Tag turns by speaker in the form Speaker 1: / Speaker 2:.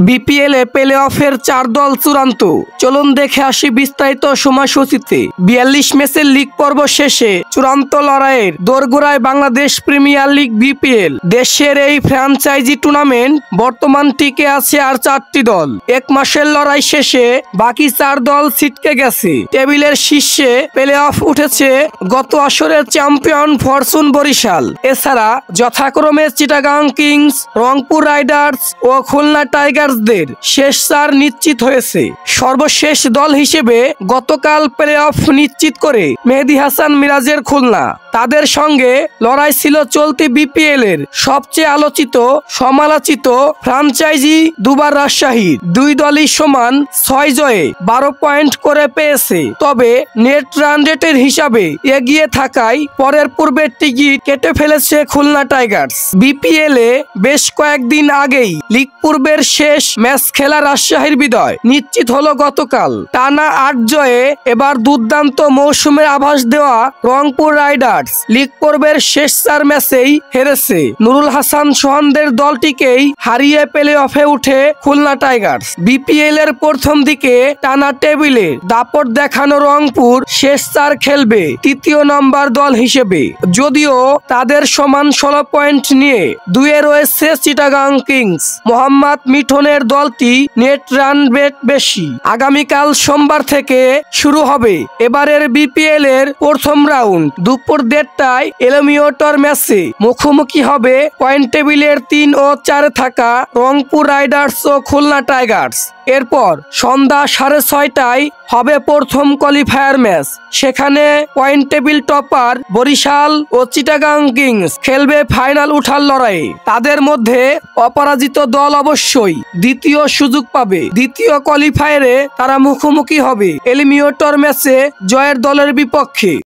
Speaker 1: BPL এ play অফের 4 দল চূড়ান্ত। চলুন দেখে আসি বিস্তারিত সময়সূচিতে। 42 ম্যাচের লিগ পর্ব শেষে চূড়ান্ত লড়াইয়ের দোরগোড়ায় বাংলাদেশ প্রিমিয়ার লিগ বিপিএল। দেশের এই ফ্র্যাঞ্চাইজি টুর্নামেন্ট বর্তমান টিকে আছে আর 4টি দল। 1 মাসের লড়াই শেষে বাকি 4 দল ছিটকে গেছে। টেবিলের শীর্ষে প্লে অফ উঠেছে গত আসরের চ্যাম্পিয়ন ফরচুন বরিশাল। এছাড়া যথাক্রমে চিটাগাং কিংস, রংপুর রাইডার্স ও খুলনা টাইগার্সদের শেষ 4 নিশ্চিত হয়েছে। সর্বশেষ দল হিসেবে গতকাল প্লে অফ নিশ্চিত করে মেহেদী হাসান মিরাজের খুলনা। তাদের সঙ্গে লড়াই ছিল চলতি বিপিএল এর সবচেয়ে আলোচিত সমালোচিত ফ্র্যাঞ্চাইজি দুবার রাজশাহীর। 2 দলই সমান 6 জয়ে 12 পয়েন্ট করে পেয়েছে। তবে নেট রান রেটের হিসাবে এগিয়ে থাকায় পরের পূর্বের টিকিট কেটে ফেলেছে খুলনা টাইগার্স। বিপিএল এ বেশ কয়েকদিন আগেই লিগ পূর্বের শেষ ম্যাচ খেলা রাজশাহীর বিজয় নিশ্চিত হলো গতকাল। টানা 8 জয়ে এবার দুর্দান্ত মৌসুমের আভাস দেওয়া রংপুর রাইডার্স লিগ পর্বের শেষ 4 ম্যাচেই হেরেছে। নুরুল হাসান সোহানদের দলটিকেই হারিয়ে প্লে অফে উঠে খুলনা টাইগার্স। বিপিএল এর প্রথম দিকে টানা টেবিলে দাপট দেখানো রংপুর শেষ 4 খেলবে 3য় নম্বর দল হিসেবে, যদিও তাদের সমান 16 পয়েন্ট নিয়ে 2-এ রয়েছে চিটাগাং কিংস। মোহাম্মদ মিঠনের দলটি নেট রান রেট বেশি। আগামীকাল সোমবার থেকে শুরু হবে এবারের বিপিএল এর প্রথম রাউন্ড। দুপুর 1:30টায় এলিমিনেটর ম্যাচে মুখোমুখি হবে পয়েন্ট টেবিলের 3 ও 4 থাকা রংপুর রাইডার্স ও খুলনা টাইগার্স। এরপর সন্ধ্যা 6:30টায় হবে প্রথম কোয়ালিফায়ার ম্যাচ। সেখানে পয়েন্ট টেবিল টপার বরিশাল ও চিটাগাং কিংস খেলবে ফাইনাল উঠার লড়াই। তাদের মধ্যে অপরাজিত দল অবশ্যই দ্বিতীয় সুযোগ পাবে। দ্বিতীয় কোয়ালিফায়ারে তারা মুখোমুখি হবে এলিমিনেটর ম্যাচে জয়ের দলের বিপক্ষে।